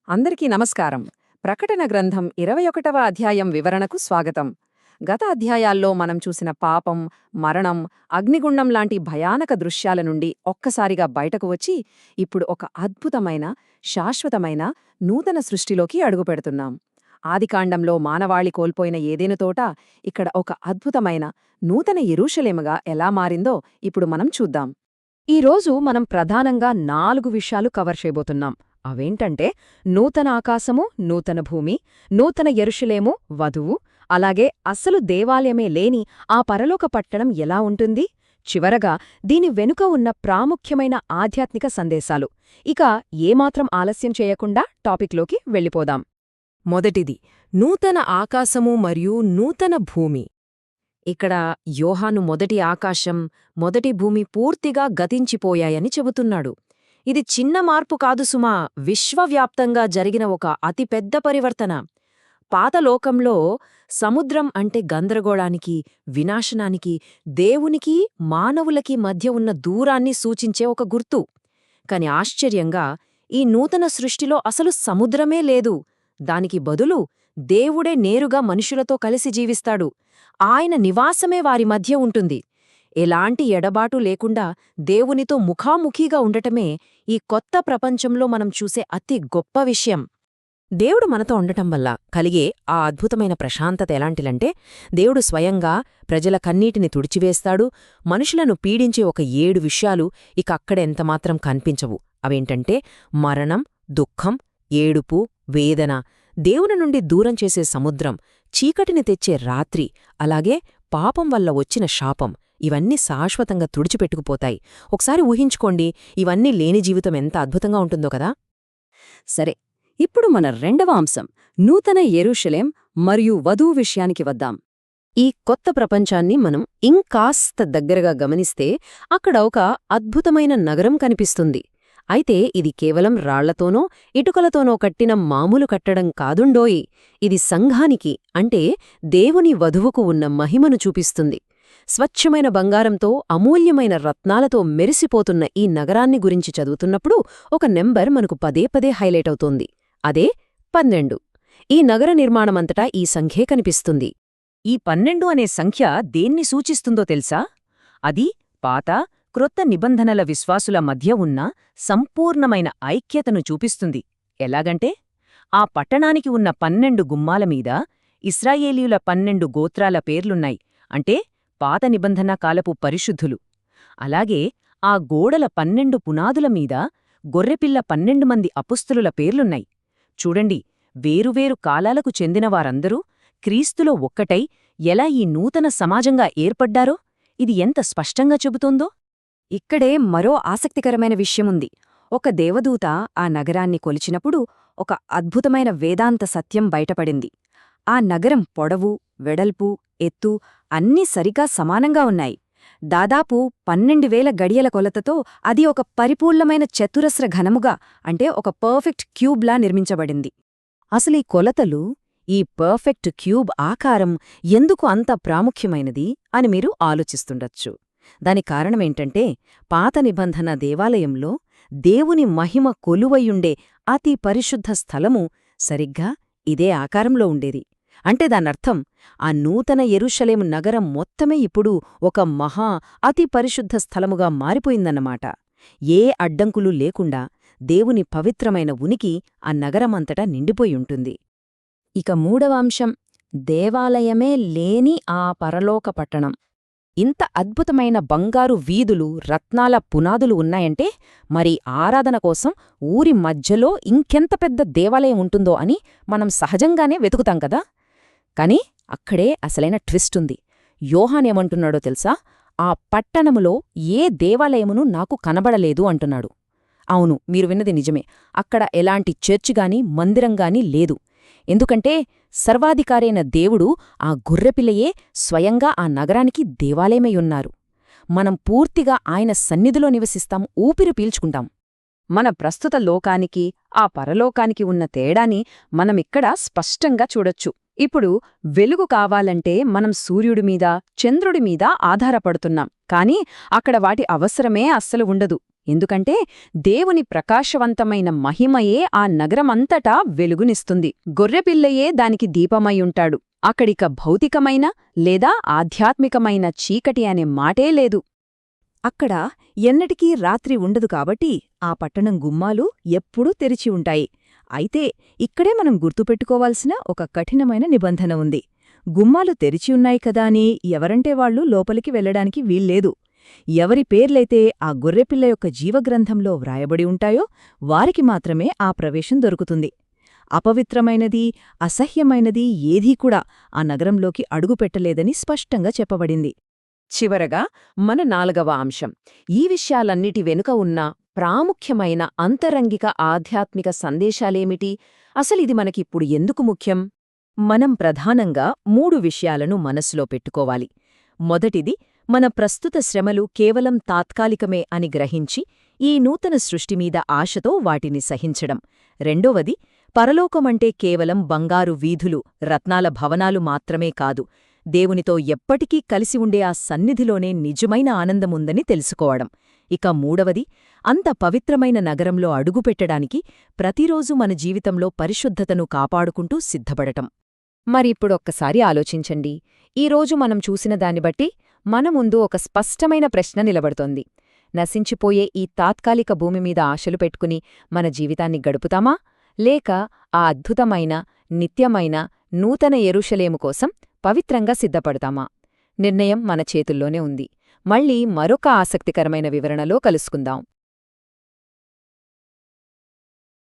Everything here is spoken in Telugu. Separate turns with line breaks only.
అందరికీ నమస్కారం. ప్రకటన గ్రంథం 21వ అధ్యాయం వివరణకు స్వాగతం. గత అధ్యాయాల్లో మనం చూసిన పాపం, మరణం, అగ్నిగుండం లాంటి భయానక దృశ్యాల నుండి ఒక్కసారిగా బయటకు వచ్చి ఇప్పుడు ఒక అద్భుతమైన, శాశ్వతమైన, నూతన సృష్టిలోకి అడుగుపెడుతున్నాం. ఆదికాండంలో మానవాళి కోల్పోయిన ఏదెను తోట ఇక్కడ ఒక అద్భుతమైన, నూతన యెరూషలేముగా ఎలా మారిందో ఇప్పుడు మనం చూద్దాం. ఈరోజు మనం ప్రధానంగా 4 విషయాలు కవర్ చేయబోతున్నాం. అవేంటంటే నూతన ఆకాశము, నూతన భూమి, నూతన యెరూషలేము, వధువు, అలాగే అస్సలు దేవాలయమే లేని ఆ పరలోక పట్టణం ఎలా ఉంటుంది, చివరగా దీని వెనుక ఉన్న ప్రాముఖ్యమైన ఆధ్యాత్మిక సందేశాలు. ఇక ఏమాత్రం ఆలస్యం చేయకుండా టాపిక్లోకి వెళ్ళిపోదాం.
మొదటిది నూతన ఆకాశము మరియు నూతన భూమి. ఇక్కడ యోహాను మొదటి ఆకాశం, మొదటి భూమి పూర్తిగా గతించిపోయాయని చెబుతున్నాడు. ఇది చిన్న మార్పు కాదు సుమా, విశ్వవ్యాప్తంగా జరిగిన ఒక అతిపెద్ద పరివర్తన. పాత లోకంలో సముద్రం అంటే గందరగోళానికి, వినాశనానికి, దేవునికి, మానవులకి మధ్య ఉన్న దూరాన్ని సూచించే ఒక గుర్తు. కాని ఆశ్చర్యంగా ఈ నూతన సృష్టిలో అసలు సముద్రమే లేదు. దానికి బదులు దేవుడే నేరుగా మనుషులతో కలిసి జీవిస్తాడు. ఆయన నివాసమే వారి మధ్య ఉంటుంది. ఎలాంటి ఎడబాటు లేకుండా దేవునితో ముఖాముఖీగా ఉండటమే ఈ కొత్త ప్రపంచంలో మనం చూసే అతి గొప్ప విషయం. దేవుడు మనతో ఉండటం వల్ల కలిగే ఆ అద్భుతమైన ప్రశాంతత ఎలాంటిలంటే, దేవుడు స్వయంగా ప్రజల కన్నీటిని తుడిచివేస్తాడు. మనుషులను పీడించే ఒక 7 విషయాలు ఇక అక్కడ ఎంతమాత్రం కనిపించవు. అవేంటంటే మరణం, దుఃఖం, ఏడుపు, వేదన, దేవుని నుండి దూరం చేసే సముద్రం, చీకటిని తెచ్చే రాత్రి, అలాగే పాపం వల్ల వచ్చిన శాపం. ఇవన్నీ శాశ్వతంగా తుడిచిపెట్టుకుపోతాయి. ఒకసారి ఊహించుకోండి, ఇవన్నీ లేని జీవితం ఎంత అద్భుతంగా ఉంటుందో కదా.
సరే, ఇప్పుడు మన రెండవ అంశం నూతన యెరూషలేం మరియు వధువు విషయానికి వద్దాం. ఈ కొత్త ప్రపంచాన్ని మనం ఇంకాస్త దగ్గరగా గమనిస్తే అక్కడ ఒక అద్భుతమైన నగరం కనిపిస్తుంది. అయితే ఇది కేవలం రాళ్లతోనో ఇటుకలతోనో కట్టిన మామూలు కట్టడం కాదుండోయి. ఇది సంఘానికి, అంటే దేవుని వధువుకు ఉన్న మహిమను చూపిస్తుంది. స్వచ్ఛమైన బంగారంతో, అమూల్యమైన రత్నాలతో మెరిసిపోతున్న ఈ నగరాన్ని గురించి చదువుతున్నప్పుడు ఒక నెంబర్ మనకు పదే పదే హైలైట్ అవుతోంది. అదే 12. ఈ నగర నిర్మాణమంతటా ఈ సంఖ్యే కనిపిస్తుంది.
ఈ 12 అనే సంఖ్య దేన్ని సూచిస్తుందో తెలుసా? అది పాత, క్రొత్త నిబంధనల విశ్వాసుల మధ్య ఉన్న సంపూర్ణమైన ఐక్యతను చూపిస్తుంది. ఎలాగంటే ఆ పట్టణానికి ఉన్న 12 గుమ్మాలమీద ఇశ్రాయేలీయుల 12 గోత్రాల పేర్లున్నాయి. అంటే పాత నిబంధన కాలపు పరిశుద్ధులు. అలాగే ఆ గోడల 12 పునాదుల మీద గొర్రెపిల్ల 12 మంది అపుస్తలుల పేర్లున్నాయి. చూడండి, వేరువేరు కాలాలకు చెందినవారందరూ క్రీస్తులో ఒక్కటై ఎలా ఈ నూతన సమాజంగా ఏర్పడ్డారో ఇది ఎంత స్పష్టంగా చెబుతోందో.
ఇక్కడే మరో ఆసక్తికరమైన విషయముంది. ఒక దేవదూత ఆ నగరాన్ని కొలిచినప్పుడు ఒక అద్భుతమైన వేదాంత సత్యం బయటపడింది. ఆ నగరం పొడవు, వెడల్పు, ఎత్తు అన్నీ సరిగా సమానంగా ఉన్నాయి. దాదాపు 12,000 గడియల కొలతతో అది ఒక పరిపూర్ణమైన చతురస్ర ఘనముగా, అంటే ఒక పర్ఫెక్ట్ క్యూబ్లా నిర్మించబడింది.
అసలీ కొలతలు, ఈ పర్ఫెక్ట్ క్యూబ్ ఆకారం ఎందుకు అంత ప్రాముఖ్యమైనది అని మీరు ఆలోచిస్తుండొచ్చు. దాని కారణమేంటంటే, పాత నిబంధన దేవాలయంలో దేవుని మహిమ కొలువయుండే అతి పరిశుద్ధ స్థలము సరిగ్గా ఇదే ఆకారంలో ఉండేది. అంటే దానర్థం ఆ నూతన యెరూషలేము నగరం మొత్తమే ఇప్పుడు ఒక అతి పరిశుద్ధ స్థలముగా మారిపోయిందన్నమాట. ఏ అడ్డంకులు లేకుండా దేవుని పవిత్రమైన ఉనికి ఆ నగరమంతటా నిండిపోయుంటుంది.
ఇక మూడవ అంశం దేవాలయమే లేని ఆ పరలోక పట్టణం. ఇంత అద్భుతమైన బంగారు వీధులు, రత్నాల పునాదులు ఉన్నాయంటే మరి ఆరాధన కోసం ఊరి మధ్యలో ఇంకెంత పెద్ద దేవాలయం ఉంటుందో అని మనం సహజంగానే వెతుకుతాం కదా. కాని అక్కడే అసలైన ట్విస్టుంది. యోహానేమంటున్నాడో తెలుసా? ఆ పట్టణములో ఏ దేవాలయమును నాకు కనబడలేదు అంటున్నాడు. అవును, మీరు విన్నది నిజమే. అక్కడ ఎలాంటి చర్చిగాని, మందిరంగాని లేదు. ఎందుకంటే సర్వాధికారైన దేవుడు, ఆ గొర్రెపిల్లయే స్వయంగా ఆ నగరానికి దేవాలయమయ్యున్నారు. మనం పూర్తిగా ఆయన సన్నిధిలో నివసిస్తాం, ఊపిరి పీల్చుకుంటాం. మన ప్రస్తుత లోకానికి, ఆ పరలోకానికి ఉన్న తేడాని మనమిక్కడ స్పష్టంగా చూడొచ్చు. ఇప్పుడు వెలుగు కావాలంటే మనం సూర్యుడిమీద, చంద్రుడిమీద ఆధారపడుతున్నాం. కాని అక్కడ వాటి అవసరమే అస్సలు ఉండదు. ఎందుకంటే దేవుని ప్రకాశవంతమైన మహిమయే ఆ నగరమంతటా వెలుగునిస్తుంది. గొర్రెపిల్లయే దానికి దీపమయ్యుంటాడు. అక్కడిక భౌతికమైన లేదా ఆధ్యాత్మికమైన చీకటి అనే మాటే లేదు.
అక్కడ ఎన్నటికీ రాత్రి ఉండదు కాబట్టి ఆ పట్టణం గుమ్మాలు ఎప్పుడూ తెరిచి ఉంటాయి. అయితే ఇక్కడే మనం గుర్తుపెట్టుకోవాల్సిన ఒక కఠినమైన నిబంధన ఉంది. గుమ్మాలు తెరిచి ఉన్నాయి కదా అని ఎవరంటే వాళ్ళు లోపలికి వెళ్లడానికి వీల్లేదు. ఎవరి పేర్లైతే ఆ గొర్రెపిల్ల యొక్క జీవగ్రంథంలో వ్రాయబడి ఉంటాయో వారికి మాత్రమే ఆ ప్రవేశం దొరుకుతుంది. అపవిత్రమైనది, అసహ్యమైనది ఏదీ కూడా ఆ నగరంలోకి అడుగుపెట్టలేదని స్పష్టంగా చెప్పబడింది.
చివరగా మన 4వ అంశం. ఈ విషయాలన్నిటి వెనుక ఉన్న ప్రాముఖ్యమైన అంతరంగిక ఆధ్యాత్మిక సందేశాలేమిటి? అసలిది మనకిప్పుడు ఎందుకు ముఖ్యం?
మనం ప్రధానంగా 3 విషయాలను మనసులో పెట్టుకోవాలి. మొదటిది, మన ప్రస్తుత శ్రమలు కేవలం తాత్కాలికమే అని గ్రహించి ఈ నూతన సృష్టిమీద ఆశతో వాటిని సహించడం. రెండవది, పరలోకమంటే కేవలం బంగారు వీధులు, రత్నాల భవనాలు మాత్రమే కాదు, దేవునితో ఎప్పటికీ కలిసి ఉండే ఆ సన్నిధిలోనే నిజమైన ఆనందముందని తెలుసుకోవడం. ఇక మూడవది, అంత పవిత్రమైన నగరంలో అడుగుపెట్టడానికి ప్రతిరోజు మన జీవితంలో పరిశుద్ధతను కాపాడుకుంటూ సిద్ధపడటం.
మరిప్పుడొక్కసారి ఆలోచించండి. ఈరోజు మనం చూసిన దాన్ని బట్టి మన ముందు ఒక స్పష్టమైన ప్రశ్న నిలబడుతోంది. నశించిపోయే ఈ తాత్కాలిక భూమిమీద ఆశలు పెట్టుకుని మన జీవితాన్ని గడుపుతామా, లేక ఆ అద్భుతమైన, నిత్యమైన, నూతన యెరూషలేము కోసం పవిత్రంగా సిద్ధపడతామా? నిర్ణయం మన చేతుల్లోనే ఉంది. మళ్ళీ మరొక ఆసక్తికరమైన వివరణలో కలుసుకుందాం.